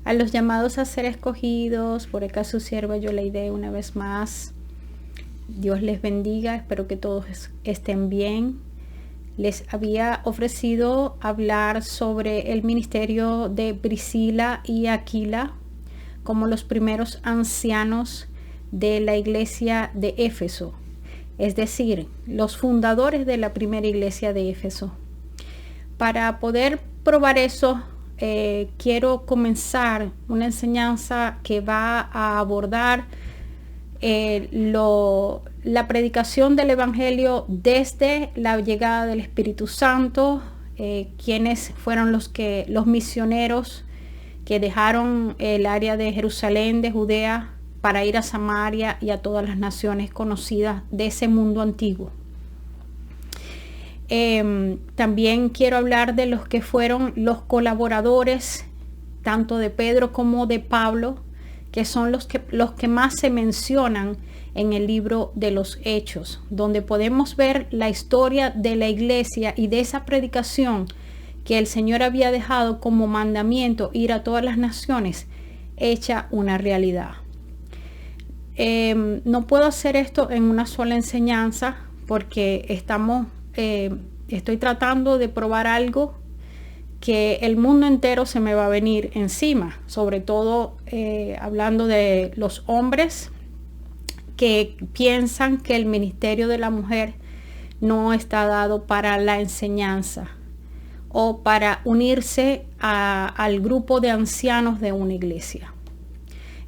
A los llamados a ser escogidos, por acá su sierva Yoleide una vez más. Dios les bendiga, espero que todos estén bien. Les había ofrecido hablar sobre el ministerio de Priscila y Aquila como los primeros ancianos de la iglesia de Éfeso, es decir, los fundadores de la primera iglesia de Éfeso. Para poder probar eso, quiero comenzar una enseñanza que va a abordar la predicación del Evangelio desde la llegada del Espíritu Santo, quienes fueron los misioneros que dejaron el área de Jerusalén, de Judea, para ir a Samaria y a todas las naciones conocidas de ese mundo antiguo. También quiero hablar de los que fueron los colaboradores, tanto de Pedro como de Pablo, que son los que más se mencionan en el libro de los Hechos, donde podemos ver la historia de la iglesia y de esa predicación que el Señor había dejado como mandamiento, ir a todas las naciones, hecha una realidad. No puedo hacer esto en una sola enseñanza porque estoy tratando de probar algo que el mundo entero se me va a venir encima, sobre todo hablando de los hombres que piensan que el ministerio de la mujer no está dado para la enseñanza o para unirse al grupo de ancianos de una iglesia.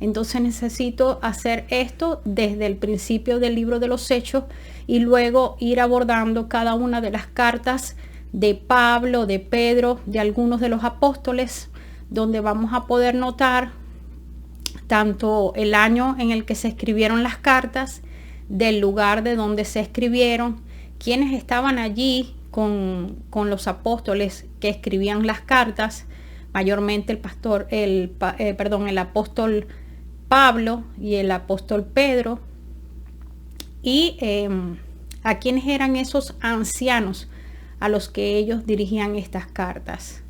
Entonces necesito hacer esto desde el principio del libro de los Hechos y luego ir abordando cada una de las cartas de Pablo, de Pedro, de algunos de los apóstoles, donde vamos a poder notar tanto el año en el que se escribieron las cartas, del lugar de donde se escribieron, quienes estaban allí con los apóstoles que escribían las cartas, mayormente el apóstol Pablo y el apóstol Pedro, y a quienes eran esos ancianos a los que ellos dirigían estas cartas.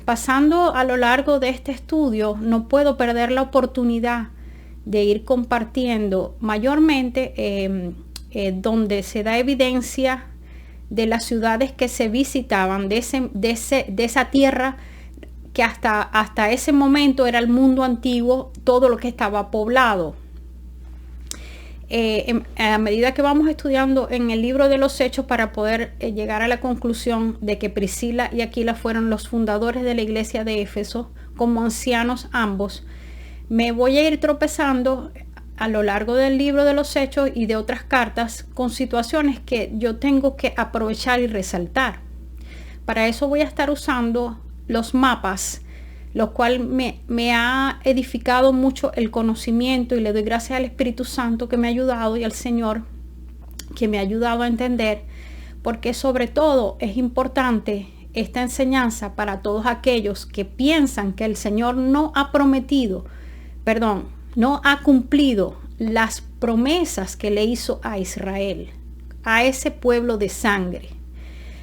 Pasando a lo largo de este estudio, no puedo perder la oportunidad de ir compartiendo mayormente donde se da evidencia de las ciudades que se visitaban, de esa tierra que hasta ese momento era el mundo antiguo, todo lo que estaba poblado. A medida que vamos estudiando en el libro de los Hechos para poder llegar a la conclusión de que Priscila y Aquila fueron los fundadores de la iglesia de Éfeso, como ancianos ambos, me voy a ir tropezando a lo largo del libro de los Hechos y de otras cartas con situaciones que yo tengo que aprovechar y resaltar. Para eso voy a estar usando los mapas, lo cual me ha edificado mucho el conocimiento, y le doy gracias al Espíritu Santo que me ha ayudado y al Señor que me ha ayudado a entender, porque sobre todo es importante esta enseñanza para todos aquellos que piensan que el Señor no ha cumplido las promesas que le hizo a Israel, a ese pueblo de sangre.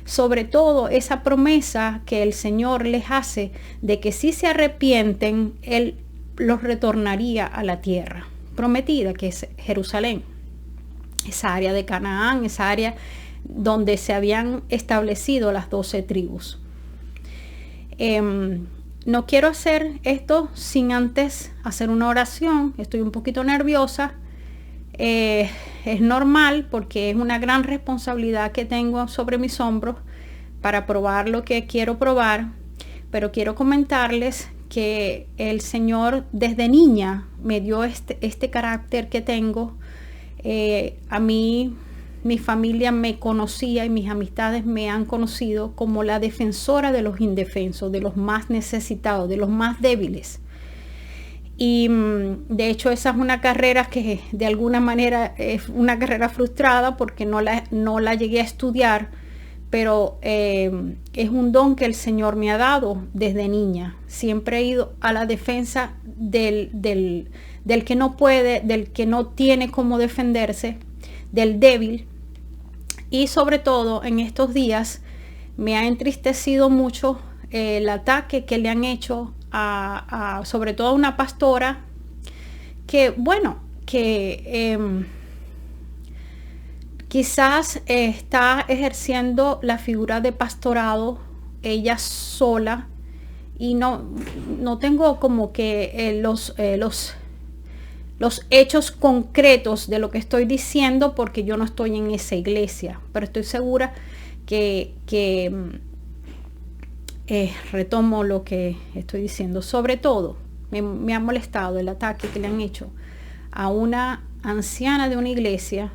Sobre todo esa promesa que el Señor les hace de que si se arrepienten, Él los retornaría a la tierra prometida, que es Jerusalén, esa área de Canaán, esa área donde se habían establecido las 12 tribus. No quiero hacer esto sin antes hacer una oración. Estoy un poquito nerviosa. Es normal porque es una gran responsabilidad que tengo sobre mis hombros para probar lo que quiero probar, pero quiero comentarles que el Señor desde niña me dio este carácter que tengo. A mí, mi familia me conocía y mis amistades me han conocido como la defensora de los indefensos, de los más necesitados, de los más débiles. Y de hecho esa es una carrera que de alguna manera es una carrera frustrada porque no la llegué a estudiar, pero es un don que el Señor me ha dado desde niña. Siempre he ido a la defensa del que no puede, del que no tiene cómo defenderse, del débil. Y sobre todo en estos días me ha entristecido mucho el ataque que le han hecho sobre todo a una pastora que, bueno, que quizás está ejerciendo la figura de pastorado ella sola, y no tengo como que los hechos concretos de lo que estoy diciendo, porque yo no estoy en esa iglesia, pero estoy segura que retomo lo que estoy diciendo. Sobre todo me ha molestado el ataque que le han hecho a una anciana de una iglesia,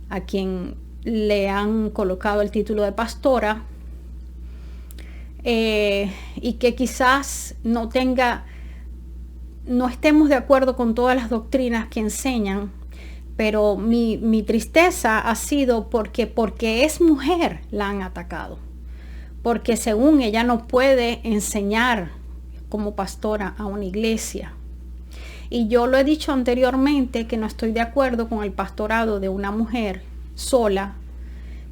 a quien le han colocado el título de pastora, y que quizás no estemos de acuerdo con todas las doctrinas que enseñan, pero mi tristeza ha sido porque es mujer la han atacado, porque según ella no puede enseñar como pastora a una iglesia. Y yo lo he dicho anteriormente que no estoy de acuerdo con el pastorado de una mujer sola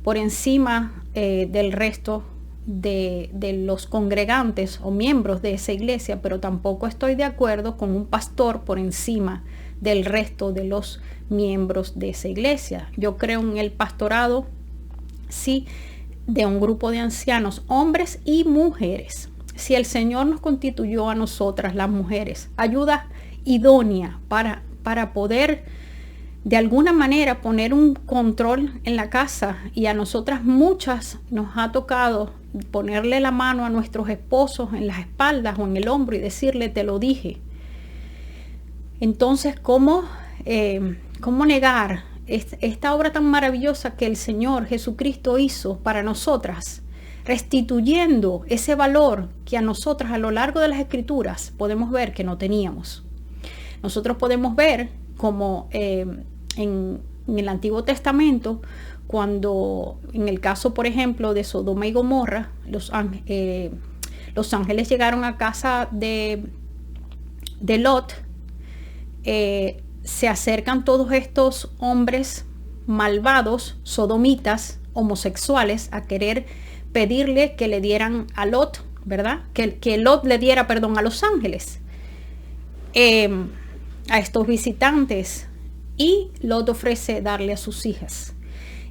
por encima del resto de los congregantes o miembros de esa iglesia, pero tampoco estoy de acuerdo con un pastor por encima del resto de los miembros de esa iglesia. Yo creo en el pastorado, sí, de un grupo de ancianos, hombres y mujeres. Si el Señor nos constituyó a nosotras, las mujeres, ayuda idónea para poder de alguna manera poner un control en la casa, y a nosotras muchas nos ha tocado ponerle la mano a nuestros esposos en las espaldas o en el hombro y decirle: te lo dije. Entonces, ¿cómo negar esta obra tan maravillosa que el Señor Jesucristo hizo para nosotras, restituyendo ese valor que a nosotras a lo largo de las Escrituras podemos ver que no teníamos? Nosotros podemos ver como en el Antiguo Testamento, cuando en el caso, por ejemplo, de Sodoma y Gomorra, los ángeles llegaron a casa de Lot, se acercan todos estos hombres malvados, sodomitas, homosexuales, a querer pedirle que le dieran a Lot, ¿verdad? Que Lot le diera perdón a los ángeles, a estos visitantes, y Lot ofrece darle a sus hijas.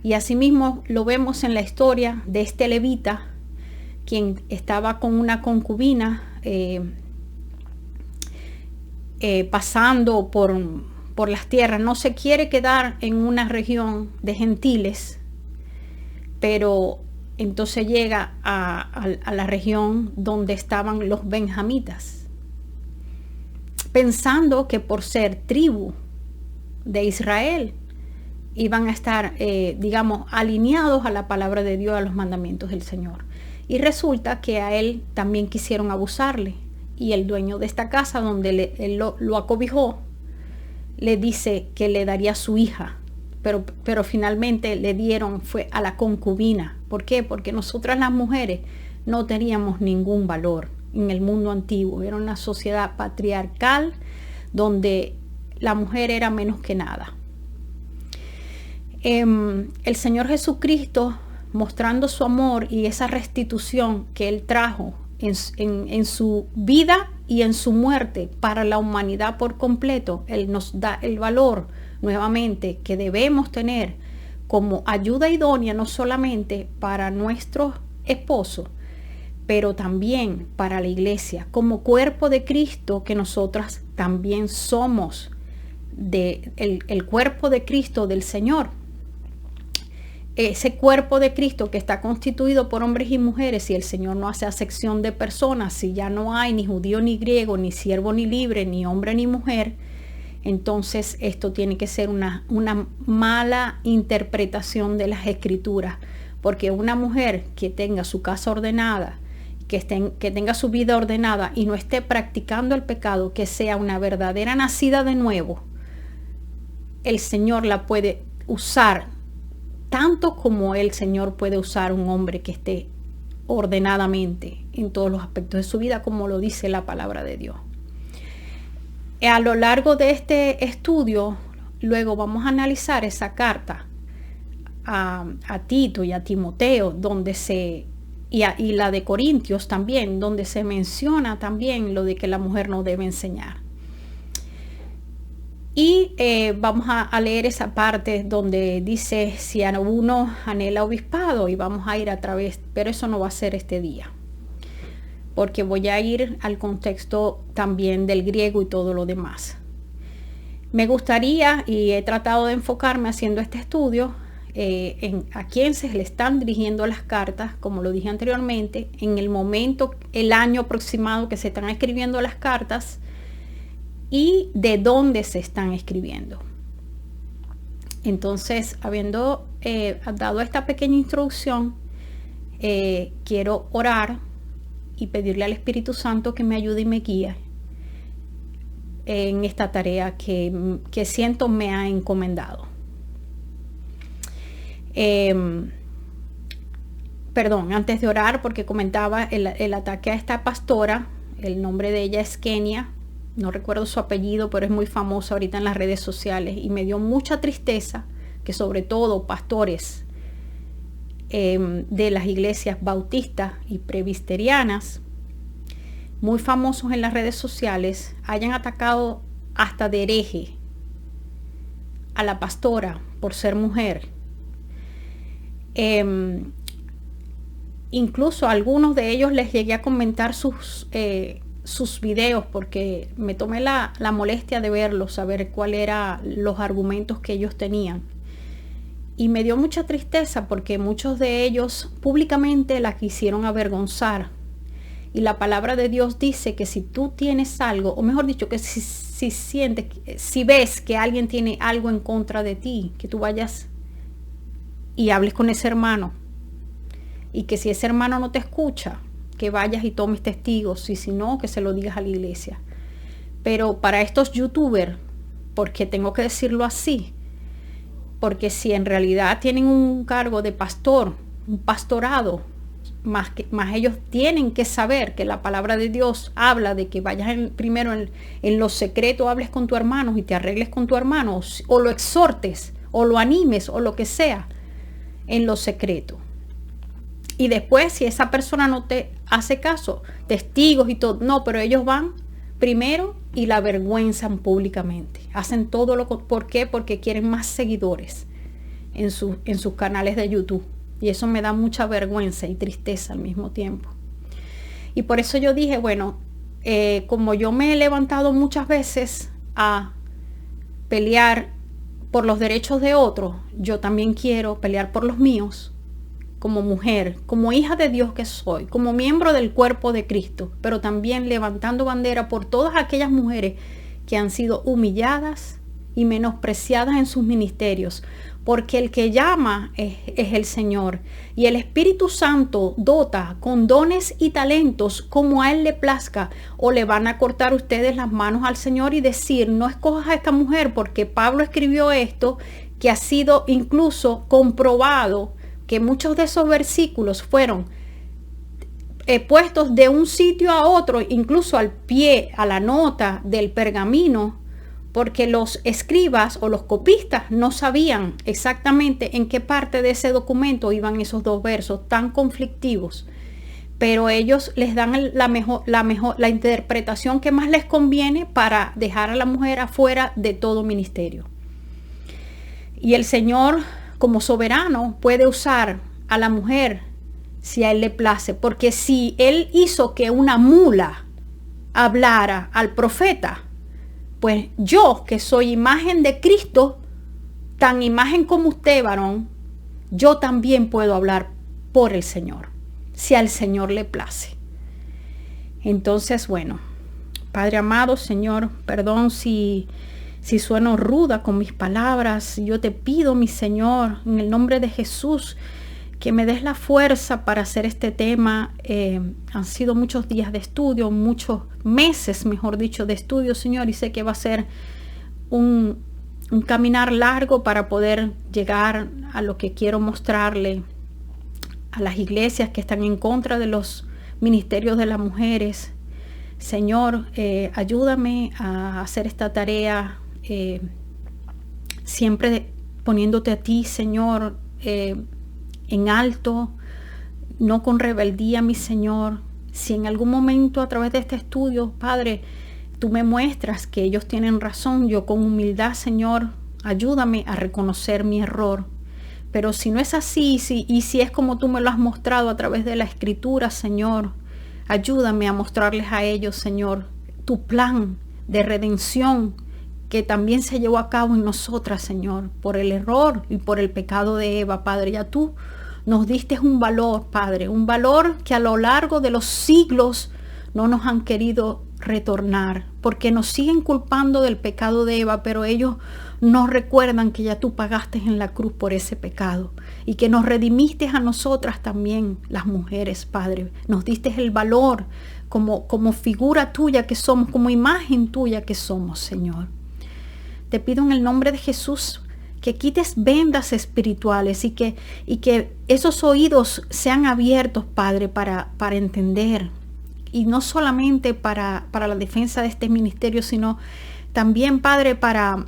Y asimismo lo vemos en la historia de este levita, quien estaba con una concubina, pasando por las tierras. No se quiere quedar en una región de gentiles, pero entonces llega a la región donde estaban los benjamitas, pensando que por ser tribu de Israel iban a estar, alineados a la palabra de Dios, a los mandamientos del Señor. Y resulta que a él también quisieron abusarle, y el dueño de esta casa donde él lo acobijó le dice que le daría a su hija, pero finalmente le dieron fue a la concubina. ¿Por qué? Porque nosotras las mujeres no teníamos ningún valor en el mundo antiguo. Era una sociedad patriarcal donde la mujer era menos que nada. El Señor Jesucristo, mostrando su amor y esa restitución que Él trajo en su vida y en su muerte para la humanidad por completo, Él nos da el valor nuevamente que debemos tener como ayuda idónea, no solamente para nuestro esposo, pero también para la iglesia, como cuerpo de Cristo, que nosotras también somos el cuerpo de Cristo del Señor. Ese cuerpo de Cristo que está constituido por hombres y mujeres, si el Señor no hace acepción de personas, si ya no hay ni judío ni griego, ni siervo ni libre, ni hombre ni mujer, entonces esto tiene que ser una mala interpretación de las Escrituras, porque una mujer que tenga su casa ordenada, que tenga su vida ordenada y no esté practicando el pecado, que sea una verdadera nacida de nuevo, el Señor la puede usar tanto como el Señor puede usar un hombre que esté ordenadamente en todos los aspectos de su vida, como lo dice la palabra de Dios. A lo largo de este estudio, luego vamos a analizar esa carta a Tito y a Timoteo, donde se y la de Corintios también, donde se menciona también lo de que la mujer no debe enseñar. Y vamos a leer esa parte donde dice si uno anhela obispado, y vamos a ir a través, pero eso no va a ser este día, porque voy a ir al contexto también del griego y todo lo demás. Me gustaría, y he tratado de enfocarme haciendo este estudio, a quién se le están dirigiendo las cartas, como lo dije anteriormente, en el momento, el año aproximado que se están escribiendo las cartas, y de dónde se están escribiendo. Entonces, habiendo dado esta pequeña introducción, quiero orar y pedirle al Espíritu Santo que me ayude y me guíe en esta tarea que siento me ha encomendado. Perdón, antes de orar, porque comentaba el ataque a esta pastora, el nombre de ella es Kenia. No recuerdo su apellido, pero es muy famosa ahorita en las redes sociales, y me dio mucha tristeza que sobre todo pastores de las iglesias bautistas y presbiterianas, muy famosos en las redes sociales, hayan atacado hasta de hereje a la pastora por ser mujer. Incluso a algunos de ellos les llegué a comentar sus videos, porque me tomé la molestia de verlos, saber cuáles eran los argumentos que ellos tenían. Y me dio mucha tristeza porque muchos de ellos públicamente la quisieron avergonzar. Y la palabra de Dios dice que si tú tienes algo, o mejor dicho, que si ves que alguien tiene algo en contra de ti, que tú vayas y hables con ese hermano. Y que si ese hermano no te escucha, que vayas y tomes testigos, y si no, que se lo digas a la iglesia. Pero para estos youtubers, porque tengo que decirlo así, porque si en realidad tienen un cargo de pastor, un pastorado, más ellos tienen que saber que la palabra de Dios habla de que vayas primero en lo secreto, hables con tu hermano y te arregles con tu hermano, o lo exhortes, o lo animes, o lo que sea, en lo secreto. Y después, si esa persona no te hace caso, testigos y todo, no, pero ellos van primero y la avergüenzan públicamente. Hacen todo ¿por qué? Porque quieren más seguidores en sus canales de YouTube. Y eso me da mucha vergüenza y tristeza al mismo tiempo. Y por eso yo dije, bueno, como yo me he levantado muchas veces a pelear por los derechos de otros, yo también quiero pelear por los míos. Como mujer, como hija de Dios que soy, como miembro del cuerpo de Cristo, pero también levantando bandera por todas aquellas mujeres que han sido humilladas y menospreciadas en sus ministerios, porque el que llama es el Señor, y el Espíritu Santo dota con dones y talentos como a Él le plazca. O le van a cortar ustedes las manos al Señor y decir, no escojas a esta mujer, porque Pablo escribió esto, que ha sido incluso comprobado, que muchos de esos versículos fueron puestos de un sitio a otro, incluso al pie, a la nota del pergamino, porque los escribas o los copistas no sabían exactamente en qué parte de ese documento iban esos dos versos tan conflictivos, pero ellos les dan la interpretación que más les conviene para dejar a la mujer afuera de todo ministerio. Y el Señor, como soberano, puede usar a la mujer si a Él le place, porque si Él hizo que una mula hablara al profeta, pues yo, que soy imagen de Cristo, tan imagen como usted, varón, yo también puedo hablar por el Señor, si al Señor le place. Entonces, bueno, Padre amado, Señor, perdón si sueno ruda con mis palabras. Yo te pido, mi Señor, en el nombre de Jesús, que me des la fuerza para hacer este tema. Han sido muchos días de estudio, muchos meses, mejor dicho, de estudio, Señor, y sé que va a ser un caminar largo para poder llegar a lo que quiero mostrarle a las iglesias que están en contra de los ministerios de las mujeres. Señor, ayúdame a hacer esta tarea, siempre poniéndote a ti, Señor, en alto, no con rebeldía, mi Señor. Si en algún momento a través de este estudio, Padre, tú me muestras que ellos tienen razón, yo con humildad, Señor, ayúdame a reconocer mi error. Pero si no es así, y si es como tú me lo has mostrado a través de la Escritura, Señor, ayúdame a mostrarles a ellos, Señor, tu plan de redención que también se llevó a cabo en nosotras, Señor, por el error y por el pecado de Eva, Padre. Ya tú nos diste un valor, Padre, un valor que a lo largo de los siglos no nos han querido retornar, porque nos siguen culpando del pecado de Eva, pero ellos nos recuerdan que ya tú pagaste en la cruz por ese pecado y que nos redimiste a nosotras también, las mujeres, Padre. Nos diste el valor como figura tuya que somos, como imagen tuya que somos, Señor. Te pido en el nombre de Jesús que quites vendas espirituales y que esos oídos sean abiertos, Padre, para entender. Y no solamente para la defensa de este ministerio, sino también, Padre, para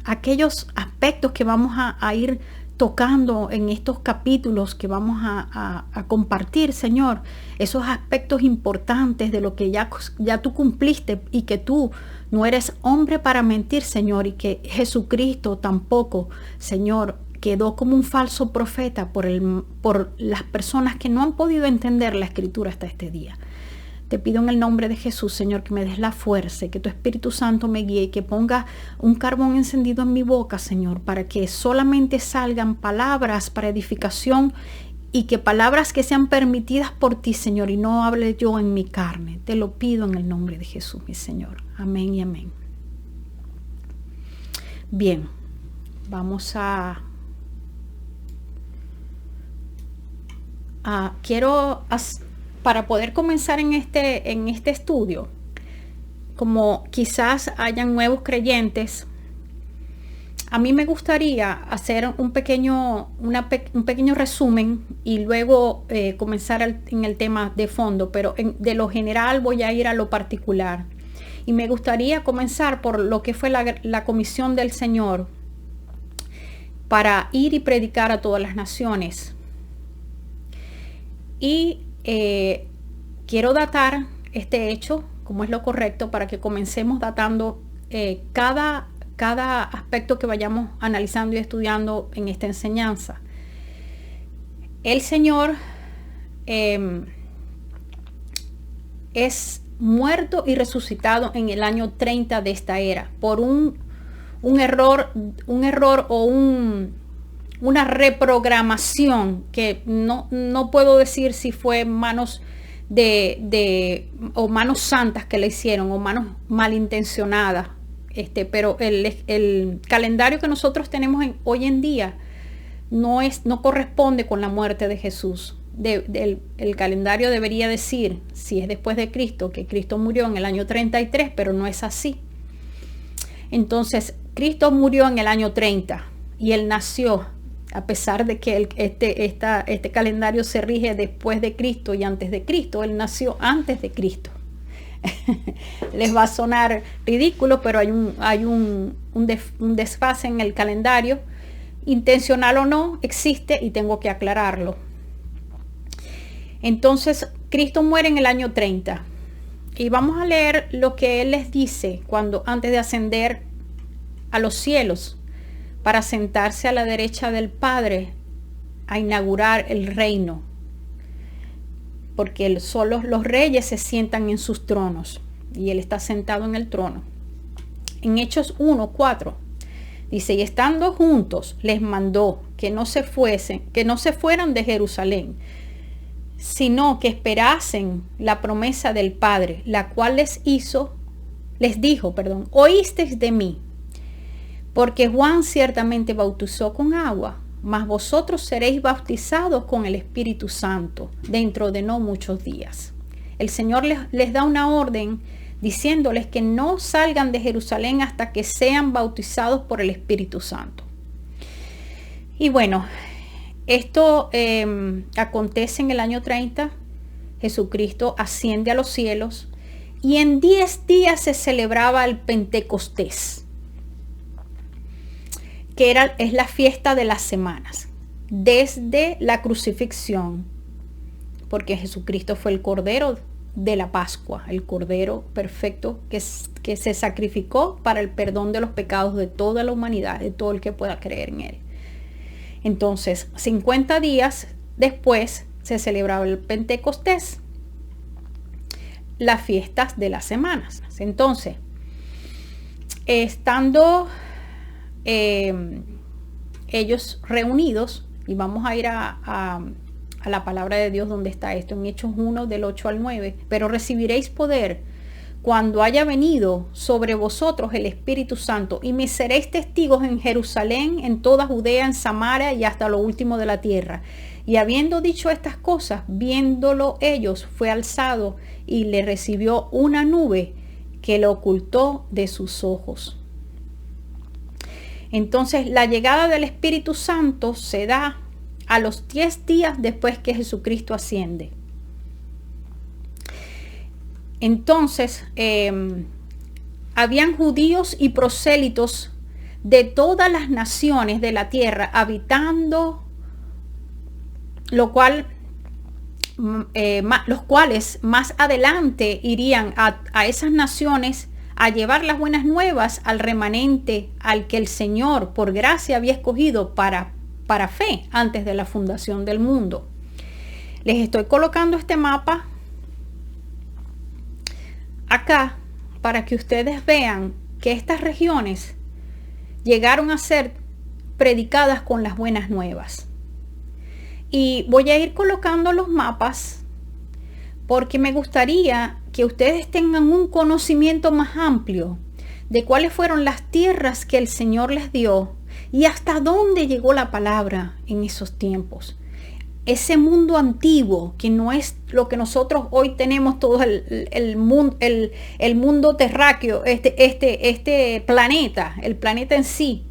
aquellos aspectos que vamos a ir tocando en estos capítulos que vamos a compartir, Señor. Esos aspectos importantes de lo que ya tú cumpliste y que tú no eres hombre para mentir, Señor, y que Jesucristo tampoco, Señor, quedó como un falso profeta por las personas que no han podido entender la Escritura hasta este día. Te pido en el nombre de Jesús, Señor, que me des la fuerza, que tu Espíritu Santo me guíe y que ponga un carbón encendido en mi boca, Señor, para que solamente salgan palabras para edificación y que palabras que sean permitidas por ti, Señor, y no hable yo en mi carne. Te lo pido en el nombre de Jesús, mi Señor. Amén y amén. Bien, vamos para poder comenzar en este estudio, como quizás hayan nuevos creyentes, a mí me gustaría hacer un pequeño resumen y luego comenzar en el tema de fondo, pero de lo general voy a ir a lo particular. Y me gustaría comenzar por lo que fue la comisión del Señor para ir y predicar a todas las naciones. Y quiero datar este hecho, como es lo correcto, para que comencemos datando cada aspecto que vayamos analizando y estudiando en esta enseñanza. El Señor es muerto y resucitado en el año 30 de esta era por un error o una reprogramación que no puedo decir si fue manos o manos santas que le hicieron o manos malintencionadas, pero el calendario que nosotros tenemos hoy en día no corresponde con la muerte de Jesús. El calendario debería decir, si es después de Cristo, que Cristo murió en el año 33, pero no es así. Entonces, Cristo murió en el año 30 y Él nació, a pesar de que este calendario se rige después de Cristo y antes de Cristo. Él nació antes de Cristo. Les va a sonar ridículo, pero hay un desfase en el calendario, intencional o no, existe y tengo que aclararlo. Entonces, Cristo muere en el año 30 y vamos a leer lo que Él les dice antes de ascender a los cielos para sentarse a la derecha del Padre a inaugurar el reino, porque solo los reyes se sientan en sus tronos y Él está sentado en el trono. En Hechos 1:4 dice: y estando juntos les mandó que no se fueran de Jerusalén, sino que esperasen la promesa del Padre, la cual les dijo, oísteis de mí, porque Juan ciertamente bautizó con agua, mas vosotros seréis bautizados con el Espíritu Santo dentro de no muchos días. El Señor les da una orden diciéndoles que no salgan de Jerusalén hasta que sean bautizados por el Espíritu Santo. Y bueno, esto acontece en el año 30. Jesucristo asciende a los cielos y en 10 días se celebraba el Pentecostés, que es la fiesta de las semanas, desde la crucifixión porque Jesucristo fue el Cordero de la Pascua, el Cordero perfecto que se sacrificó para el perdón de los pecados de toda la humanidad, de todo el que pueda creer en Él. Entonces, 50 días después se celebraba el Pentecostés, las fiestas de las semanas. Entonces, estando ellos reunidos, y vamos a ir a la palabra de Dios donde está esto, en Hechos 1 del 8 al 9, pero recibiréis poder cuando haya venido sobre vosotros el Espíritu Santo, y me seréis testigos en Jerusalén, en toda Judea, en Samaria y hasta lo último de la tierra. Y habiendo dicho estas cosas, viéndolo ellos, fue alzado y le recibió una nube que le ocultó de sus ojos. Entonces, la llegada del Espíritu Santo se da a los 10 días después que Jesucristo asciende. Entonces, habían judíos y prosélitos de todas las naciones de la tierra habitando, los cuales más adelante irían a esas naciones a llevar las buenas nuevas al remanente al que el Señor por gracia había escogido para fe antes de la fundación del mundo. Les estoy colocando este mapa acá para que ustedes vean que estas regiones llegaron a ser predicadas con las buenas nuevas. Y voy a ir colocando los mapas porque me gustaría que ustedes tengan un conocimiento más amplio de cuáles fueron las tierras que el Señor les dio y hasta dónde llegó la palabra en esos tiempos. Ese mundo antiguo que no es lo que nosotros hoy tenemos, todo el mundo terráqueo, este planeta, el planeta en sí,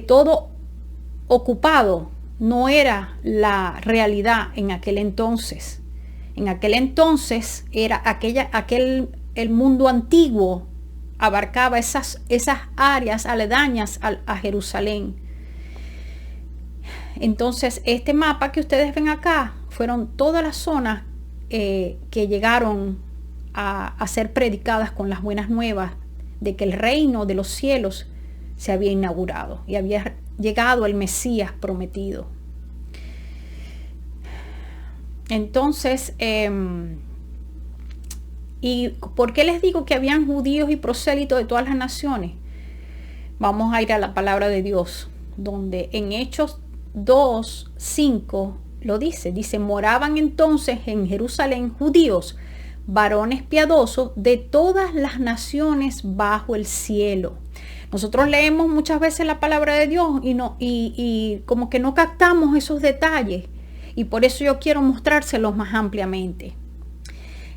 todo ocupado, no era la realidad en aquel entonces. En aquel entonces era el mundo antiguo abarcaba esas áreas aledañas a Jerusalén. Entonces, este mapa que ustedes ven acá fueron todas las zonas que llegaron a ser predicadas con las buenas nuevas de que el reino de los cielos se había inaugurado y había llegado el Mesías prometido. Entonces, ¿y por qué les digo que habían judíos y prosélitos de todas las naciones? Vamos a ir a la palabra de Dios, donde en Hechos 2:5 lo dice, moraban entonces en Jerusalén judíos, varones piadosos de todas las naciones bajo el cielo. Nosotros leemos muchas veces la palabra de Dios y como que no captamos esos detalles, y por eso yo quiero mostrárselos más ampliamente.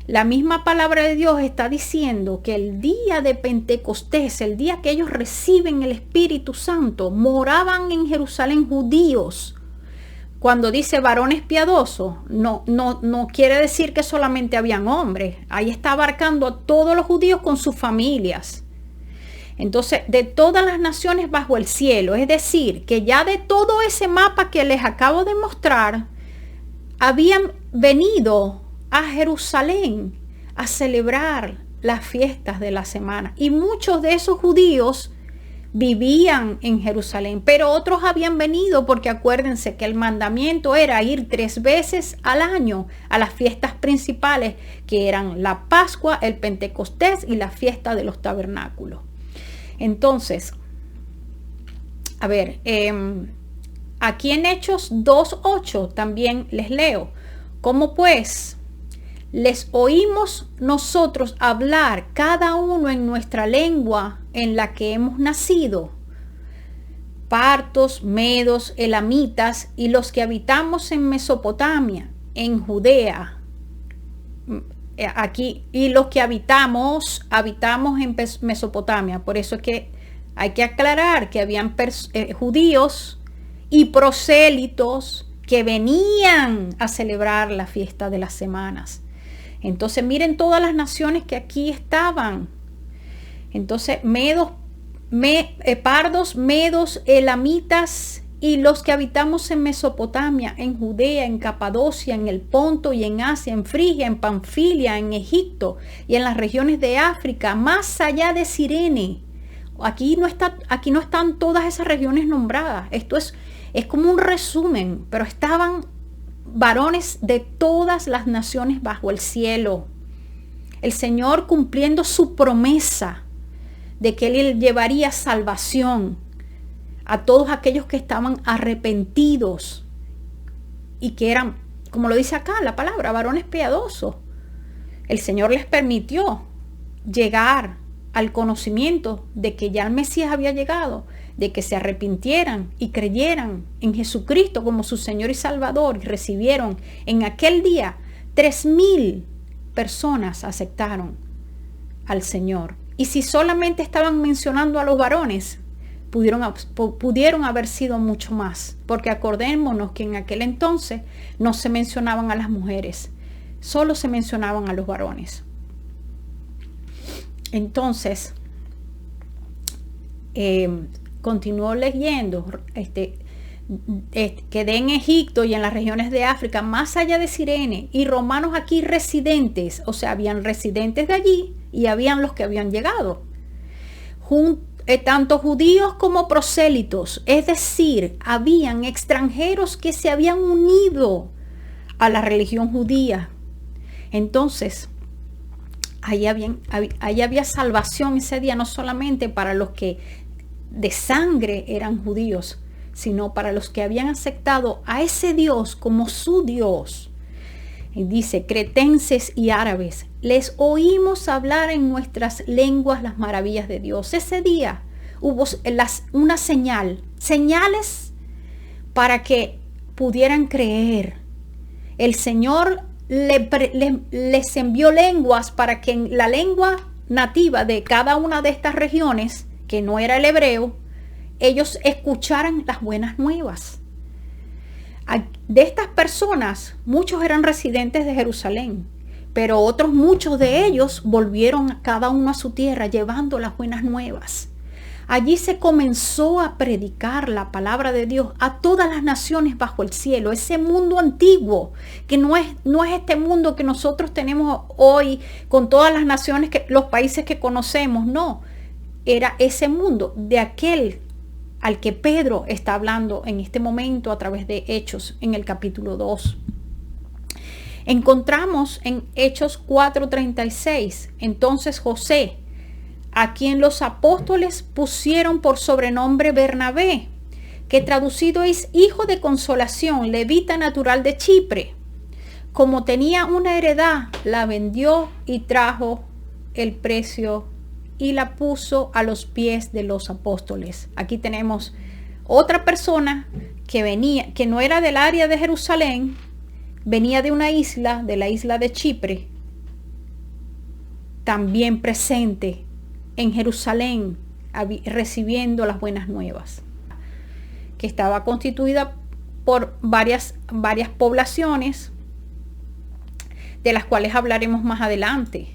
La misma palabra de Dios está diciendo que el día de Pentecostés, el día que ellos reciben el Espíritu Santo, moraban en Jerusalén judíos. Cuando dice varones piadosos, no quiere decir que solamente habían hombres. Ahí está abarcando a todos los judíos con sus familias. Entonces, de todas las naciones bajo el cielo, es decir, que ya de todo ese mapa que les acabo de mostrar, habían venido a Jerusalén a celebrar las fiestas de la semana. Y muchos de esos judíos vivían en Jerusalén, pero otros habían venido porque acuérdense que el mandamiento era ir 3 veces al año a las fiestas principales, que eran la Pascua, el Pentecostés y la fiesta de los tabernáculos. Entonces, a ver, aquí en Hechos 2:8 también les leo, ¿cómo pues les oímos nosotros hablar cada uno en nuestra lengua en la que hemos nacido? Partos, medos, elamitas y los que habitamos en Mesopotamia, en Judea, aquí, y los que habitamos en Mesopotamia. Por eso es que hay que aclarar que habían judíos y prosélitos que venían a celebrar la fiesta de las semanas. Entonces miren todas las naciones que aquí estaban. Entonces pardos, medos, elamitas y los que habitamos en Mesopotamia, en Judea, en Capadocia, en el Ponto y en Asia, en Frigia, en Panfilia, en Egipto y en las regiones de África, más allá de Cirene. Aquí no están todas esas regiones nombradas. Esto es como un resumen, pero estaban varones de todas las naciones bajo el cielo. El Señor cumpliendo su promesa de que Él llevaría salvación a todos aquellos que estaban arrepentidos y que eran, como lo dice acá la palabra, varones piadosos. El Señor les permitió llegar al conocimiento de que ya el Mesías había llegado, de que se arrepintieran y creyeran en Jesucristo como su Señor y Salvador, y recibieron en aquel día 3,000 personas aceptaron al Señor. Y si solamente estaban mencionando a los varones, pudieron haber sido mucho más, porque acordémonos que en aquel entonces no se mencionaban a las mujeres, solo se mencionaban a los varones. Entonces, continuó leyendo, quedé en Egipto y en las regiones de África, más allá de Cirene, y romanos aquí residentes, o sea, habían residentes de allí y habían los que habían llegado, tanto judíos como prosélitos, es decir, habían extranjeros que se habían unido a la religión judía. Entonces, ahí había salvación ese día, no solamente para los que de sangre eran judíos, sino para los que habían aceptado a ese Dios como su Dios. Y dice, cretenses y árabes, les oímos hablar en nuestras lenguas las maravillas de Dios. Ese día hubo una señales para que pudieran creer. El Señor les envió lenguas para que en la lengua nativa de cada una de estas regiones, que no era el hebreo, ellos escucharan las buenas nuevas. De estas personas, muchos eran residentes de Jerusalén, pero muchos de ellos volvieron cada uno a su tierra llevando las buenas nuevas. Allí se comenzó a predicar la palabra de Dios a todas las naciones bajo el cielo. Ese mundo antiguo, que no es este mundo que nosotros tenemos hoy con todas las naciones, los países que conocemos, no. Era ese mundo de aquel al que Pedro está hablando en este momento a través de Hechos en el capítulo 2. Encontramos en Hechos 4:36, entonces José, a quien los apóstoles pusieron por sobrenombre Bernabé, que traducido es hijo de consolación, levita natural de Chipre. Como tenía una heredad, la vendió y trajo el precio y la puso a los pies de los apóstoles. Aquí tenemos otra persona que no era del área de Jerusalén, venía de una isla, de la isla de Chipre, también presente en Jerusalén, recibiendo las buenas nuevas, que estaba constituida por varias poblaciones, de las cuales hablaremos más adelante.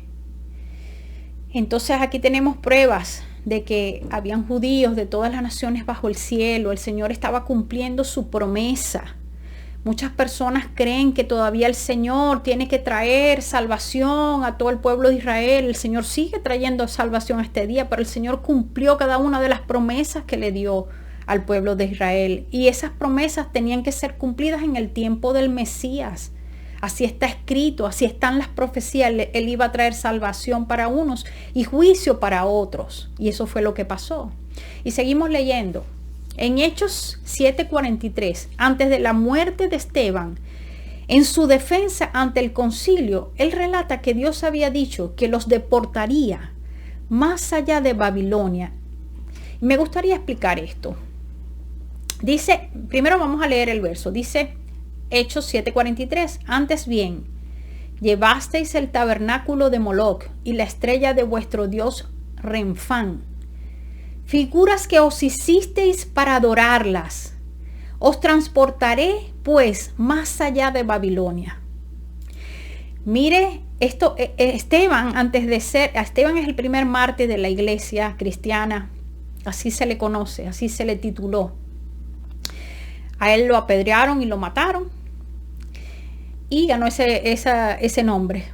Entonces aquí tenemos pruebas de que habían judíos de todas las naciones bajo el cielo. El Señor estaba cumpliendo su promesa. Muchas personas creen que todavía el Señor tiene que traer salvación a todo el pueblo de Israel. El Señor sigue trayendo salvación a este día, pero el Señor cumplió cada una de las promesas que le dio al pueblo de Israel. Y esas promesas tenían que ser cumplidas en el tiempo del Mesías. Así está escrito, así están las profecías. Él iba a traer salvación para unos y juicio para otros. Y eso fue lo que pasó. Y seguimos leyendo. En Hechos 7:43, antes de la muerte de Esteban, en su defensa ante el concilio, él relata que Dios había dicho que los deportaría más allá de Babilonia. Me gustaría explicar esto. Dice, primero vamos a leer el verso. Dice Hechos 7:43, antes bien, llevasteis el tabernáculo de Moloc y la estrella de vuestro dios Renfán, figuras que os hicisteis para adorarlas. Os transportaré pues más allá de Babilonia. Mire, Esteban es el primer mártir de la iglesia cristiana, así se le conoce, así se le tituló. A él lo apedrearon y lo mataron y ganó ese nombre.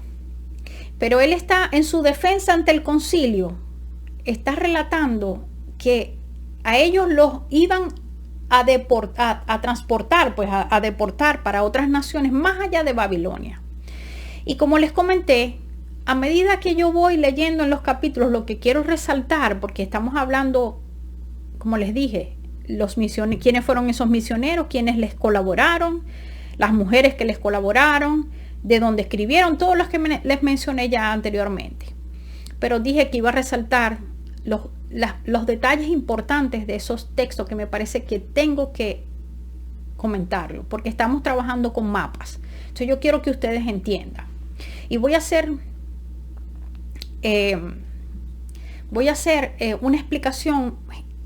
Pero él está en su defensa ante el concilio, está relatando que a ellos los iban a transportar, pues a deportar para otras naciones más allá de Babilonia. Y como les comenté, a medida que yo voy leyendo en los capítulos, lo que quiero resaltar, porque estamos hablando, como les dije, quiénes fueron esos misioneros, quiénes les colaboraron, las mujeres que les colaboraron, de donde escribieron, todos los que les mencioné ya anteriormente. Pero dije que iba a resaltar los detalles importantes de esos textos que me parece que tengo que comentarlo, porque estamos trabajando con mapas. Entonces yo quiero que ustedes entiendan. Y voy a hacer una explicación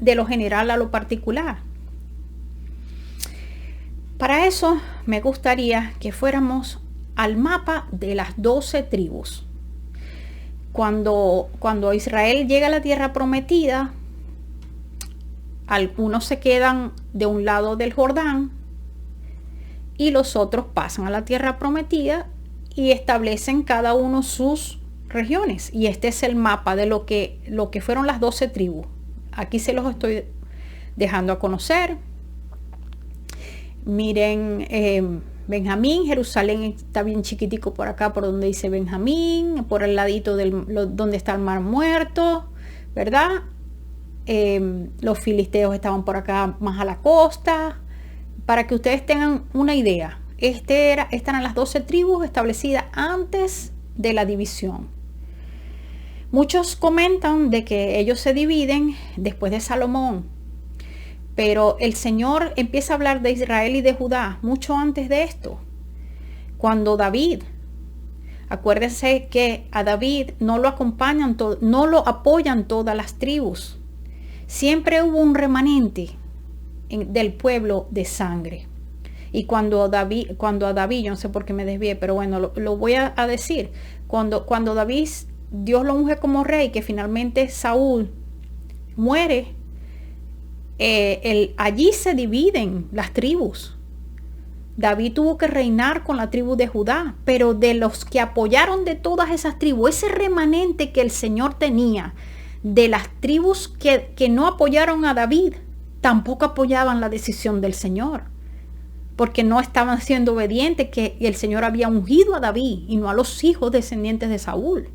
de lo general a lo particular. Para eso me gustaría que fuéramos al mapa de las 12 tribus. Cuando Israel llega a la tierra prometida, algunos se quedan de un lado del Jordán y los otros pasan a la tierra prometida y establecen cada uno sus regiones. Y este es el mapa de lo que fueron las 12 tribus. Aquí se los estoy dejando a conocer. Miren, Benjamín, Jerusalén está bien chiquitico por acá, por donde dice Benjamín, por el ladito donde está el Mar Muerto, ¿verdad? Los filisteos estaban por acá más a la costa, para que ustedes tengan una idea. Estas eran las 12 tribus establecidas antes de la división. Muchos comentan de que ellos se dividen después de Salomón, pero el Señor empieza a hablar de Israel y de Judá mucho antes de esto. Cuando David, acuérdense que a David no lo apoyan todas las tribus. Siempre hubo un remanente del pueblo de sangre. Y cuando a David, yo no sé por qué me desvié, pero bueno, lo voy a decir. Cuando David, Dios lo unge como rey, que finalmente Saúl muere, allí se dividen las tribus. David tuvo que reinar con la tribu de Judá, pero de los que apoyaron de todas esas tribus, ese remanente que el Señor tenía, de las tribus que no apoyaron a David, tampoco apoyaban la decisión del Señor, porque no estaban siendo obedientes, que el Señor había ungido a David y no a los hijos descendientes de Saúl.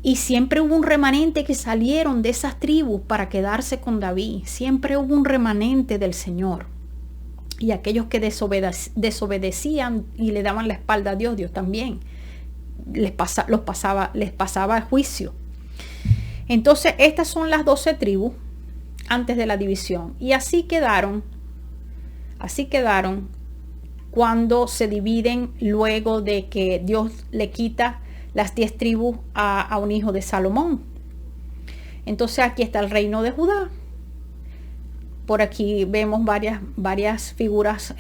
Y siempre hubo un remanente que salieron de esas tribus para quedarse con David. Siempre hubo un remanente del Señor. Y aquellos que desobedecían y le daban la espalda a Dios, Dios también les pasaba el juicio. Entonces, estas son las 12 tribus antes de la división. Y así quedaron cuando se dividen luego de que Dios le quita las 10 tribus a un hijo de Salomón. Entonces aquí está el reino de Judá. Por aquí vemos varias figuras,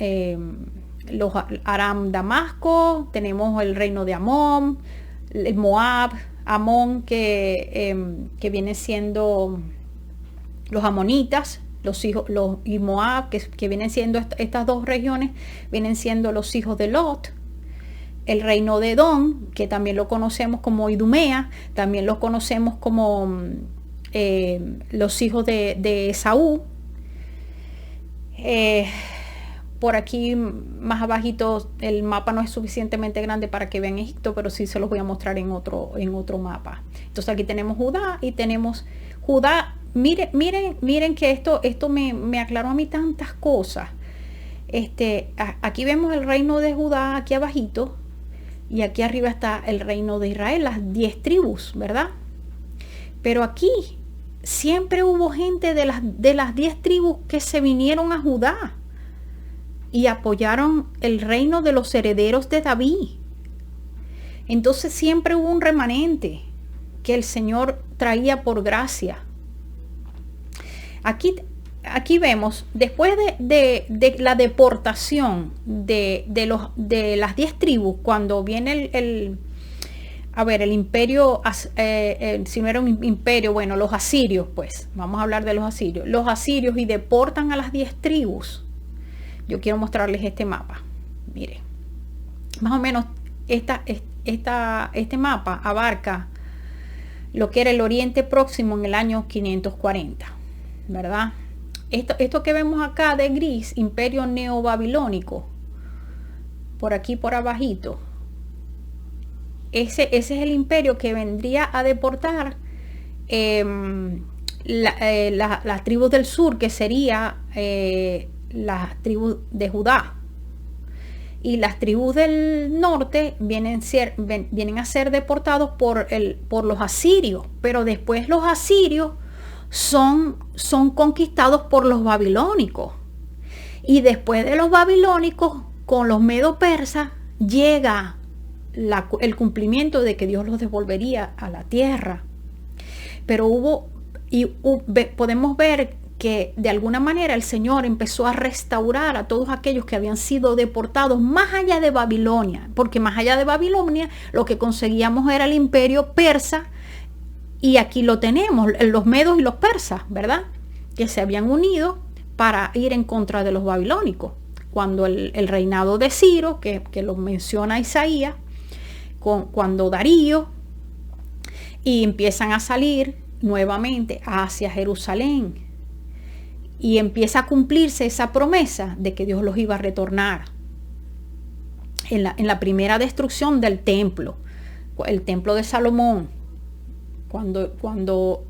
los Aram Damasco, tenemos el reino de Amón, el Moab, Amón que viene siendo los amonitas, y Moab, que vienen siendo estas dos regiones, vienen siendo los hijos de Lot. El reino de Edom, que también lo conocemos como Idumea, también lo conocemos como los hijos de Esaú. Por aquí más abajito el mapa no es suficientemente grande para que vean Egipto, pero sí se los voy a mostrar en otro mapa. Entonces aquí tenemos Judá y tenemos Judá. Miren que esto me aclaró a mí tantas cosas. Aquí vemos el reino de Judá aquí abajito. Y aquí arriba está el reino de Israel, las 10 tribus, ¿verdad? Pero aquí siempre hubo gente de las 10 tribus que se vinieron a Judá y apoyaron el reino de los herederos de David. Entonces siempre hubo un remanente que el Señor traía por gracia. Aquí vemos, después de la deportación de las 10 tribus, cuando viene el imperio, si no era un imperio, bueno, los asirios, pues, vamos a hablar de los asirios y deportan a las 10 tribus. yo quiero mostrarles este mapa. Miren, más o menos este mapa abarca lo que era el Oriente Próximo en el año 540, ¿verdad? Esto que vemos acá de gris, Imperio Neobabilónico, por aquí por abajito, ese es el imperio que vendría a deportar las tribus del sur, que sería las tribus de Judá, y las tribus del norte vienen a ser deportados por los asirios, pero después los asirios son conquistados por los babilónicos, y después de los babilónicos con los medo persas llega el cumplimiento de que Dios los devolvería a la tierra. Pero podemos ver que de alguna manera el Señor empezó a restaurar a todos aquellos que habían sido deportados más allá de Babilonia, porque más allá de Babilonia lo que conseguíamos era el imperio persa, y aquí lo tenemos, los medos y los persas, ¿verdad? Que se habían unido para ir en contra de los babilónicos. Cuando el reinado de Ciro, que lo menciona Isaías, cuando Darío, y empiezan a salir nuevamente hacia Jerusalén, y empieza a cumplirse esa promesa de que Dios los iba a retornar en la primera destrucción del templo, el templo de Salomón, cuando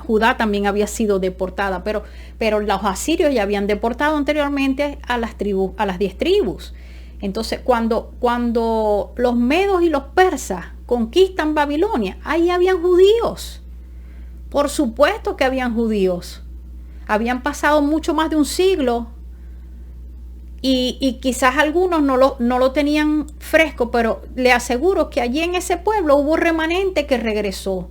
Judá también había sido deportada, pero los asirios ya habían deportado anteriormente a las 10 tribus. Entonces, cuando los medos y los persas conquistan Babilonia, ahí habían judíos. Por supuesto que habían judíos. Habían pasado mucho más de un siglo, y quizás algunos no lo tenían fresco, pero le aseguro que allí en ese pueblo hubo remanente que regresó.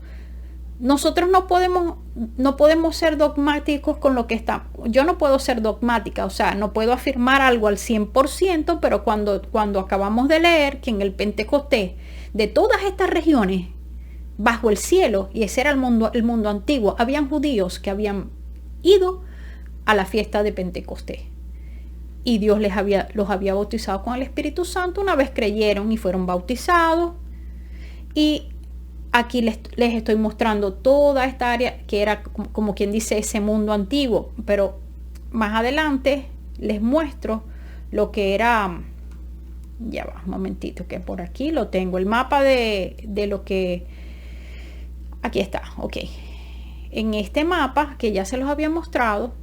Nosotros no podemos ser dogmáticos con lo que está. Yo no puedo ser dogmática, o sea, no puedo afirmar algo al 100%, pero cuando acabamos de leer que en el Pentecostés, de todas estas regiones bajo el cielo, y ese era el mundo antiguo, habían judíos que habían ido a la fiesta de Pentecostés, y Dios los había bautizado con el Espíritu Santo una vez creyeron y fueron bautizados. Y aquí les estoy mostrando toda esta área que era como quien dice ese mundo antiguo, pero más adelante les muestro lo que era. Ya va, un momentito, que por aquí lo tengo, el mapa de lo que aquí está. Ok, en este mapa que ya se los había mostrado,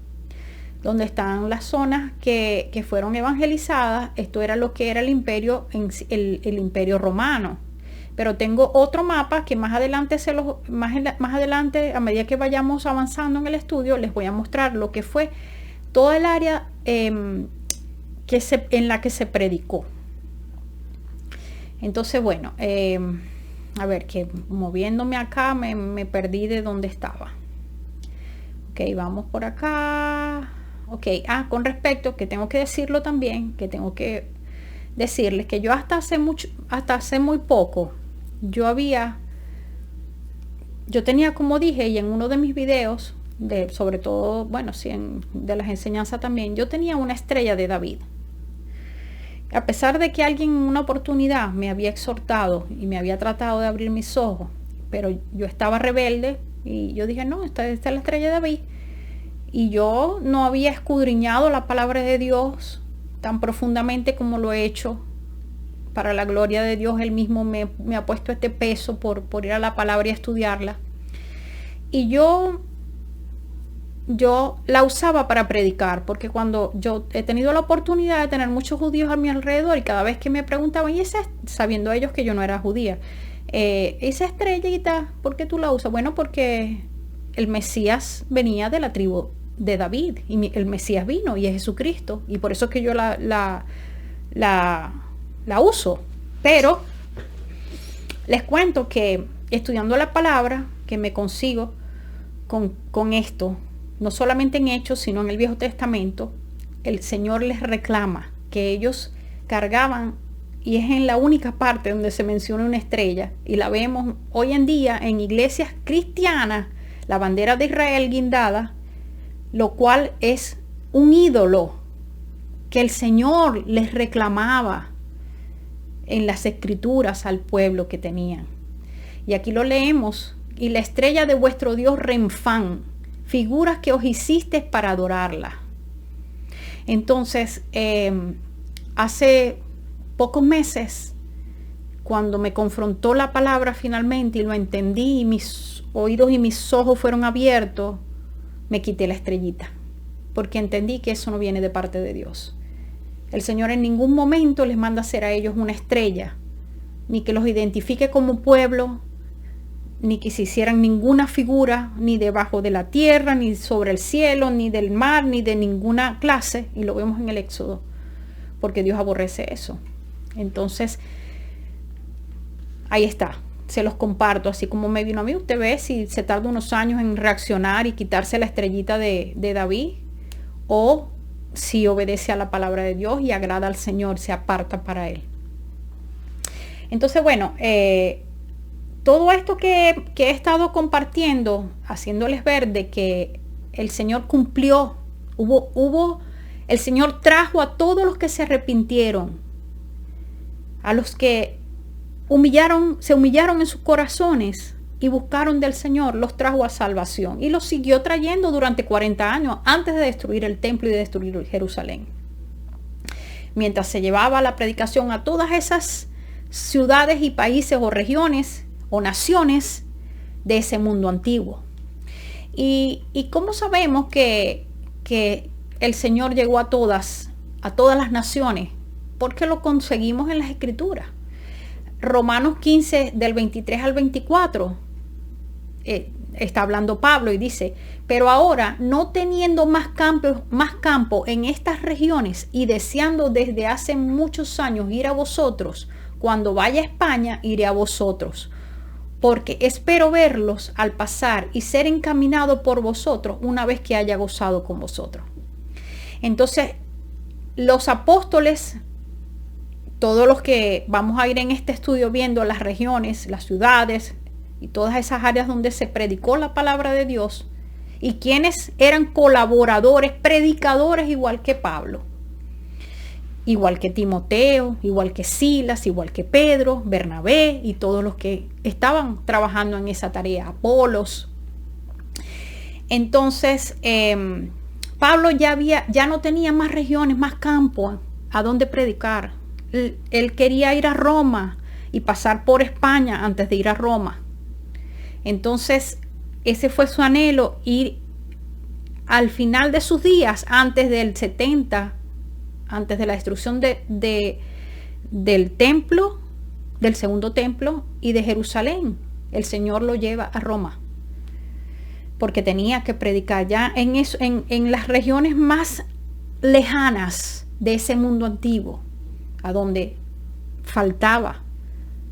donde están las zonas que fueron evangelizadas, esto era lo que era el imperio, el imperio romano. Pero tengo otro mapa que más adelante más adelante, a medida que vayamos avanzando en el estudio, les voy a mostrar lo que fue toda el área en la que se predicó. Entonces, bueno, a ver, que moviéndome acá me perdí de dónde estaba. Ok, vamos por acá. Ok, con respecto, que tengo que decirlo también, que tengo que decirles que yo hasta hace muy poco, yo tenía, como dije, y en uno de mis videos, sobre todo, bueno, sí, de las enseñanzas también, yo tenía una estrella de David. A pesar de que alguien en una oportunidad me había exhortado y me había tratado de abrir mis ojos, pero yo estaba rebelde y yo dije, no, esta es la estrella de David. Y yo no había escudriñado la palabra de Dios tan profundamente como lo he hecho. Para la gloria de Dios, Él mismo me ha puesto este peso por ir a la palabra y estudiarla. Y yo la usaba para predicar, porque cuando yo he tenido la oportunidad de tener muchos judíos a mi alrededor, y cada vez que me preguntaban, sabiendo ellos que yo no era judía, esa estrellita, ¿por qué tú la usas? Bueno, porque el Mesías venía de la tribu de David, y el Mesías vino y es Jesucristo, y por eso es que yo la uso. Pero les cuento que estudiando la palabra, que me consigo con esto, no solamente en Hechos, sino en el Viejo Testamento, el Señor les reclama que ellos cargaban, y es en la única parte donde se menciona una estrella, y la vemos hoy en día en iglesias cristianas, la bandera de Israel guindada, lo cual es un ídolo. que el Señor les reclamaba en las escrituras al pueblo que tenían. Y aquí lo leemos: y la estrella de vuestro Dios Renfán, figuras que os hicisteis para adorarla. Entonces, hace pocos meses, cuando me confrontó la palabra finalmente y lo entendí, y mis oídos y mis ojos fueron abiertos, me quité la estrellita, porque entendí que eso no viene de parte de Dios. El Señor en ningún momento les manda hacer a ellos una estrella, ni que los identifique como pueblo, ni que se hicieran ninguna figura, ni debajo de la tierra, ni sobre el cielo, ni del mar, ni de ninguna clase, y lo vemos en el Éxodo, porque Dios aborrece eso. Entonces, ahí está, se los comparto, así como me vino a mí. Usted ve si se tarda unos años en reaccionar y quitarse la estrellita de David, o si obedece a la palabra de Dios y agrada al Señor, se aparta para Él. Entonces, bueno, todo esto que he estado compartiendo, haciéndoles ver de que el Señor cumplió, el Señor trajo a todos los que se arrepintieron, a los que se humillaron en sus corazones y buscaron del Señor, los trajo a salvación y los siguió trayendo durante 40 años antes de destruir el templo y de destruir Jerusalén. Mientras se llevaba la predicación a todas esas ciudades y países o regiones o naciones de ese mundo antiguo. ¿Y cómo sabemos que el Señor llegó a todas las naciones? Porque lo conseguimos en las Escrituras. Romanos 15, del 23 al 24, está hablando Pablo y dice: pero ahora, no teniendo más campo en estas regiones y deseando desde hace muchos años ir a vosotros, cuando vaya a España iré a vosotros, porque espero verlos al pasar y ser encaminado por vosotros una vez que haya gozado con vosotros. Entonces, los apóstoles, todos los que vamos a ir en este estudio viendo las regiones, las ciudades y todas esas áreas donde se predicó la palabra de Dios, y quienes eran colaboradores, predicadores igual que Pablo, igual que Timoteo, igual que Silas, igual que Pedro, Bernabé y todos los que estaban trabajando en esa tarea, Apolos. Entonces, Pablo ya no tenía más regiones, más campo a donde predicar. Él quería ir a Roma y pasar por España antes de ir a Roma. Entonces, ese fue su anhelo, ir al final de sus días, antes del 70, antes de la destrucción del templo, del segundo templo y de Jerusalén. El Señor lo lleva a Roma, porque tenía que predicar ya en las regiones más lejanas de ese mundo antiguo, a donde faltaba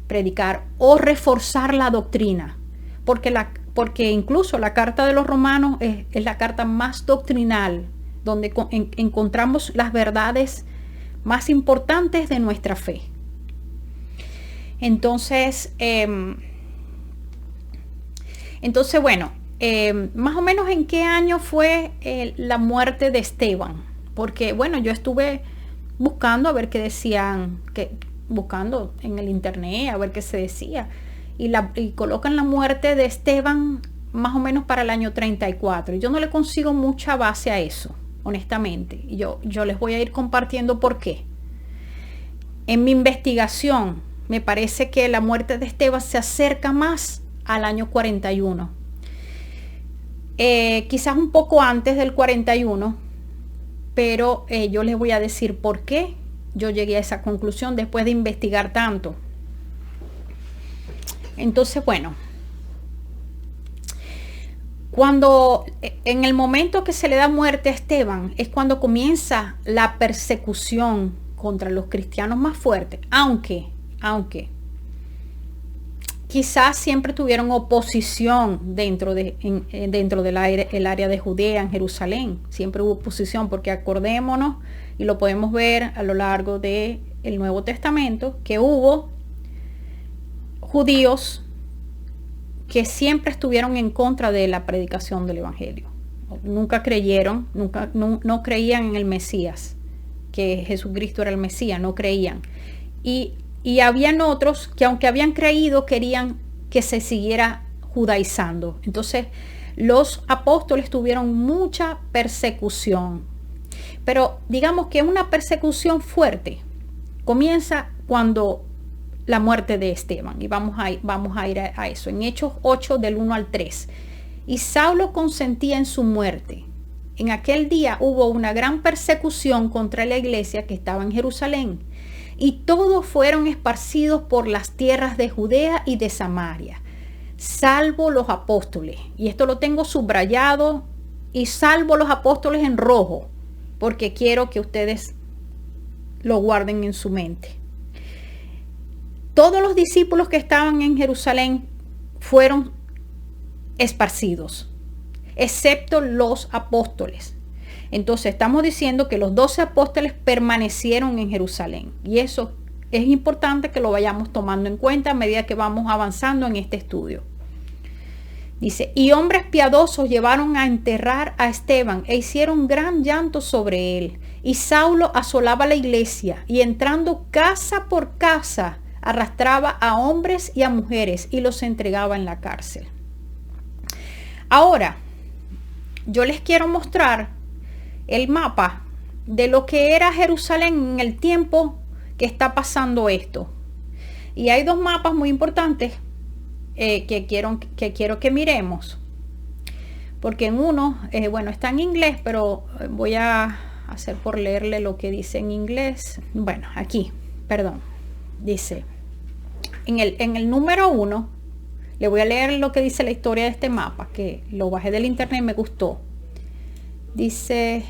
predicar o reforzar la doctrina, porque incluso la carta de los Romanos es la carta más doctrinal, donde encontramos las verdades más importantes de nuestra fe. Entonces, bueno, más o menos en qué año fue la muerte de Esteban, porque bueno, yo estuve buscando a ver qué decían, buscando en el internet a ver qué se decía, y colocan la muerte de Esteban más o menos para el año 34. Yo no le consigo mucha base a eso, honestamente, y yo les voy a ir compartiendo por qué. En mi investigación me parece que la muerte de Esteban se acerca más al año 41, quizás un poco antes del 41, pero yo les voy a decir por qué yo llegué a esa conclusión después de investigar tanto. Entonces, bueno, en el momento que se le da muerte a Esteban, es cuando comienza la persecución contra los cristianos más fuerte, aunque quizás siempre tuvieron oposición dentro del área de Judea, en Jerusalén. Siempre hubo oposición, porque acordémonos, y lo podemos ver a lo largo del Nuevo Testamento, que hubo judíos que siempre estuvieron en contra de la predicación del Evangelio. Nunca creyeron, no creían en el Mesías. que Jesucristo era el Mesías, no creían. Y habían otros que aunque habían creído, querían que se siguiera judaizando. Entonces los apóstoles tuvieron mucha persecución. Pero digamos que una persecución fuerte comienza cuando la muerte de Esteban. Y vamos a ir a eso. En Hechos 8 del 1 al 3. Y Saulo consentía en su muerte. En aquel día hubo una gran persecución contra la iglesia que estaba en Jerusalén. Y todos fueron esparcidos por las tierras de Judea y de Samaria, salvo los apóstoles. Y esto lo tengo subrayado, y salvo los apóstoles en rojo, porque quiero que ustedes lo guarden en su mente. Todos los discípulos que estaban en Jerusalén fueron esparcidos, excepto los apóstoles. Entonces estamos diciendo que los 12 apóstoles permanecieron en Jerusalén, y eso es importante que lo vayamos tomando en cuenta a medida que vamos avanzando en este estudio. Dice, y hombres piadosos llevaron a enterrar a Esteban e hicieron gran llanto sobre él. Y Saulo asolaba la iglesia y entrando casa por casa arrastraba a hombres y a mujeres y los entregaba en la cárcel. Ahora, yo les quiero mostrar el mapa de lo que era Jerusalén en el tiempo que está pasando esto. Y hay dos mapas muy importantes que quiero que miremos. Porque en uno, bueno, está en inglés, pero voy a hacer por leerle lo que dice en inglés. Bueno, aquí, perdón. Dice, en el número 1, le voy a leer lo que dice la historia de este mapa, que lo bajé del internet y me gustó. Dice,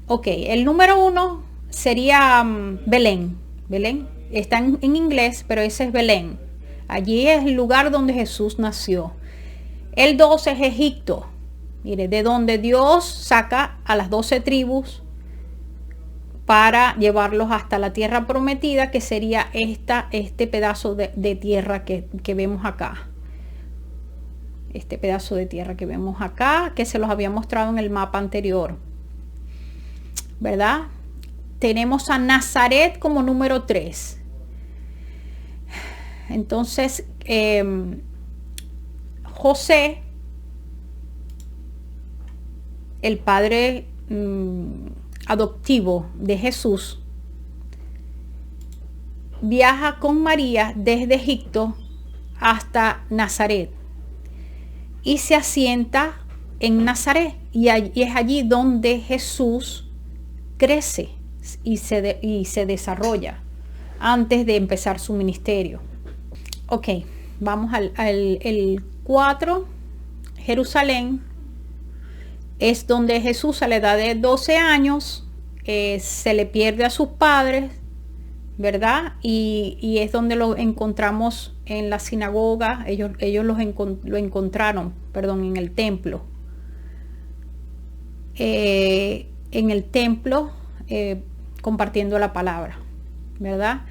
ok, el número 1 sería Belén. Belén está en inglés, pero ese es Belén. Allí es el lugar donde Jesús nació. El 2 es Egipto. Mire, de donde Dios saca a las 12 tribus para llevarlos hasta la tierra prometida, que sería este pedazo de tierra que vemos acá. Este pedazo de tierra que vemos acá, que se los había mostrado en el mapa anterior, ¿verdad? Tenemos a Nazaret como número 3. Entonces, José, el padre adoptivo de Jesús, viaja con María desde Egipto hasta Nazaret y se asienta en Nazaret, y es allí donde Jesús crece y se desarrolla antes de empezar su ministerio. Ok, vamos al 4. Jerusalén es donde Jesús a la edad de 12 años se le pierde a sus padres, ¿verdad? Y es donde lo encontramos en la sinagoga. Ellos lo encontraron, perdón, en el templo. En el templo compartiendo la palabra, ¿verdad?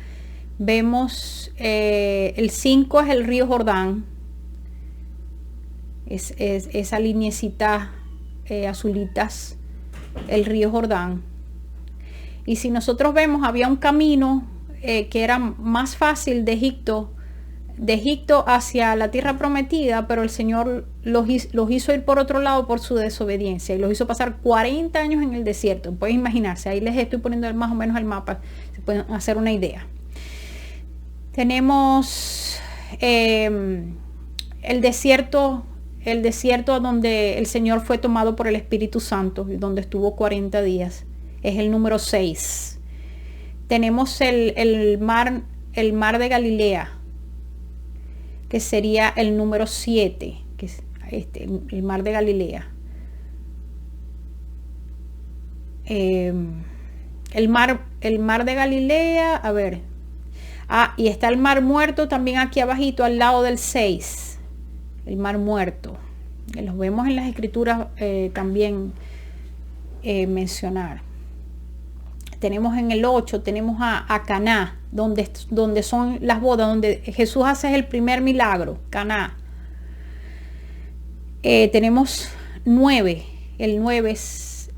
Vemos el 5 es el río Jordán, es esa lineecita azulitas, el río Jordán. Y si nosotros vemos, había un camino que era más fácil de Egipto hacia la tierra prometida, pero el Señor los hizo ir por otro lado por su desobediencia y los hizo pasar 40 años en el desierto. Pueden imaginarse, ahí les estoy poniendo más o menos el mapa, se pueden hacer una idea. Tenemos el desierto donde el Señor fue tomado por el Espíritu Santo y donde estuvo 40 días, es el número 6. Tenemos el mar de Galilea, que sería el número 7, que es el mar de Galilea. El mar de Galilea, a ver. Y está el mar muerto también aquí abajito, al lado del 6. El mar muerto. Los vemos en las escrituras también mencionar. Tenemos en el 8, tenemos a Caná, donde son las bodas, donde Jesús hace el primer milagro, Caná. Tenemos 9, el 9 es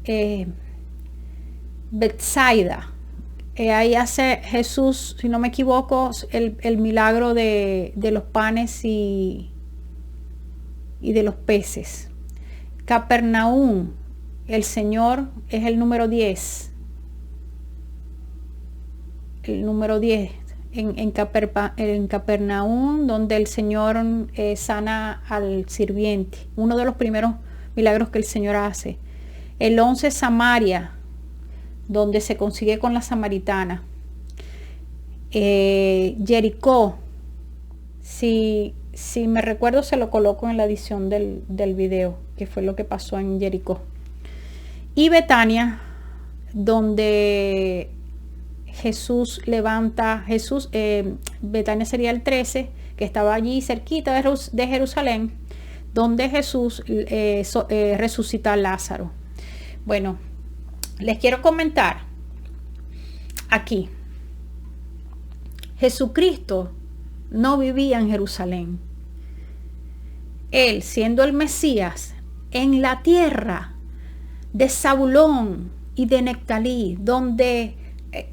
Bethsaida. Ahí hace Jesús, si no me equivoco, el milagro de los panes y de los peces. Capernaum, el Señor es el número 10. El número 10 en Capernaum, donde el Señor sana al sirviente. Uno de los primeros milagros que el Señor hace. El 11, Samaria, donde se consigue con la samaritana. Jericó, si me recuerdo, se lo coloco en la edición del video, que fue lo que pasó en Jericó. Y Betania, donde Jesús levanta, Betania sería el 13, que estaba allí cerquita de Jerusalén, donde Jesús resucita a Lázaro. Bueno, les quiero comentar aquí. Jesucristo no vivía en Jerusalén. Él, siendo el Mesías, en la tierra de Zabulón y de Neftalí, donde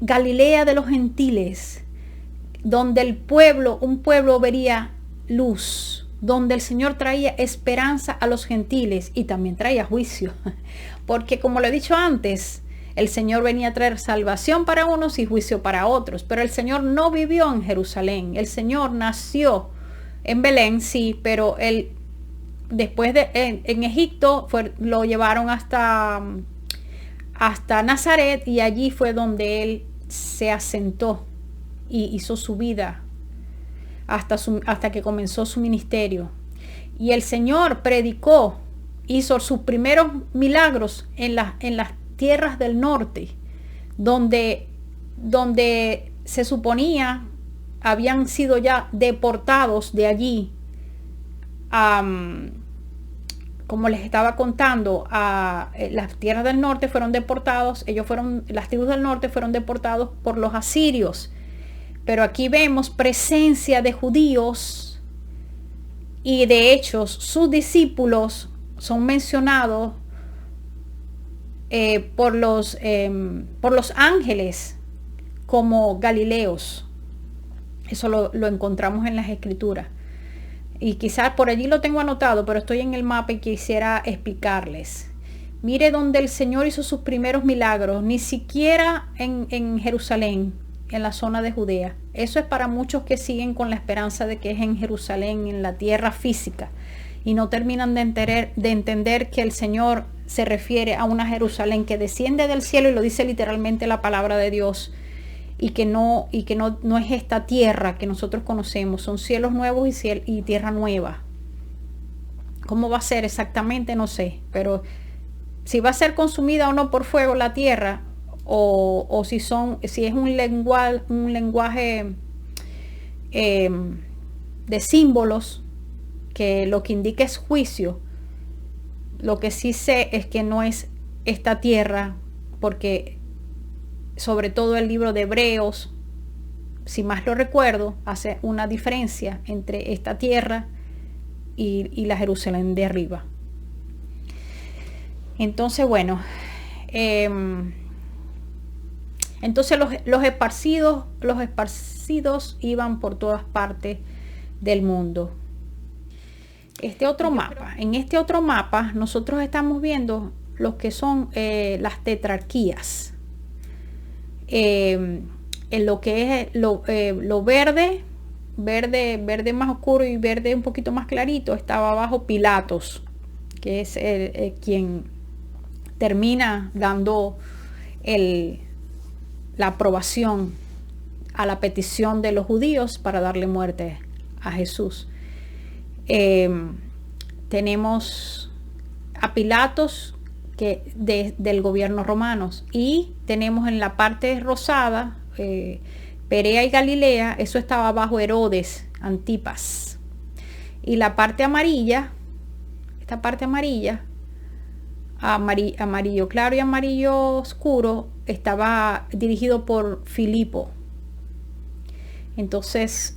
Galilea de los gentiles, donde un pueblo vería luz, donde el Señor traía esperanza a los gentiles y también traía juicio. Porque como lo he dicho antes, el Señor venía a traer salvación para unos y juicio para otros. Pero el Señor no vivió en Jerusalén. El Señor nació en Belén, sí, pero él después en Egipto lo llevaron hasta Nazaret, y allí fue donde él se asentó y hizo su vida hasta que comenzó su ministerio. Y el Señor predicó, hizo sus primeros milagros en las tierras del norte, donde se suponía habían sido ya deportados de allí. Como les estaba contando, las tierras del norte fueron deportados, las tribus del norte fueron deportados por los asirios. Pero aquí vemos presencia de judíos, y de hecho sus discípulos son mencionados por los ángeles como galileos. Eso lo encontramos en las escrituras. Y quizás por allí lo tengo anotado, pero estoy en el mapa y quisiera explicarles. Mire donde el Señor hizo sus primeros milagros, ni siquiera en Jerusalén, en la zona de Judea. Eso es para muchos que siguen con la esperanza de que es en Jerusalén, en la tierra física, y no terminan de entender que el Señor se refiere a una Jerusalén que desciende del cielo, y lo dice literalmente la palabra de Dios. Y que no es esta tierra que nosotros conocemos, son cielos nuevos y tierra nueva. ¿Cómo va a ser exactamente? No sé, pero si va a ser consumida o no por fuego la tierra, o si es un lenguaje de símbolos, que lo que indica es juicio. Lo que sí sé es que no es esta tierra, porque sobre todo el libro de Hebreos, si más lo recuerdo, hace una diferencia entre esta tierra y la Jerusalén de arriba. Entonces, bueno, entonces los esparcidos iban por todas partes del mundo. En este otro mapa nosotros estamos viendo lo que son las tetrarquías. En lo que es lo verde más oscuro y verde un poquito más clarito, estaba abajo Pilatos, que es quien termina dando la aprobación a la petición de los judíos para darle muerte a Jesús. Tenemos a Pilatos, que del gobierno romano, y tenemos en la parte rosada Perea y Galilea, eso estaba bajo Herodes Antipas, y la parte amarilla, esta parte amarilla, amarillo claro y amarillo oscuro, estaba dirigido por Filipo. Entonces,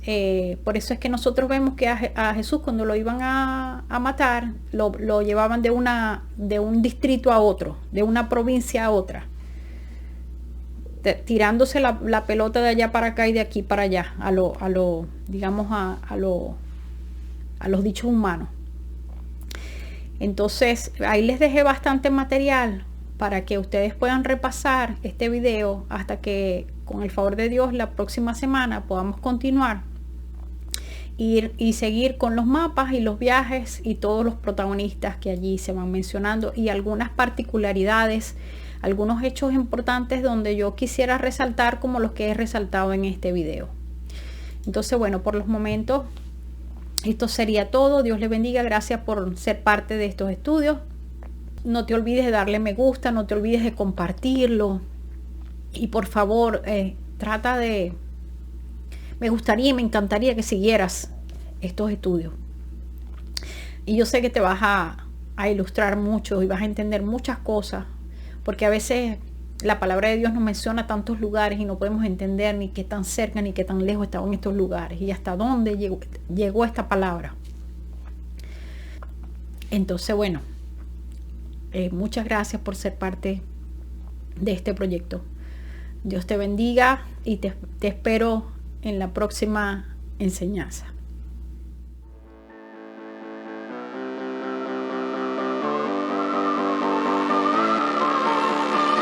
por eso es que nosotros vemos que a Jesús, cuando lo iban a matar, lo llevaban de un distrito a otro, de una provincia a otra. tirándose la pelota de allá para acá y de aquí para allá, digamos, a los dichos humanos. Entonces, ahí les dejé bastante material para que ustedes puedan repasar este video hasta que, con el favor de Dios, la próxima semana podamos continuar y seguir con los mapas y los viajes y todos los protagonistas que allí se van mencionando y algunas particularidades, algunos hechos importantes donde yo quisiera resaltar como los que he resaltado en este video. Entonces, bueno, por los momentos esto sería todo. Dios les bendiga. Gracias por ser parte de estos estudios. No te olvides de darle me gusta, no te olvides de compartirlo. Y por favor, me gustaría y me encantaría que siguieras estos estudios. Y yo sé que te vas a ilustrar mucho y vas a entender muchas cosas, porque a veces la palabra de Dios nos menciona tantos lugares y no podemos entender ni qué tan cerca ni qué tan lejos estaban estos lugares y hasta dónde llegó esta palabra. Entonces, bueno, muchas gracias por ser parte de este proyecto. Dios te bendiga y te espero en la próxima enseñanza.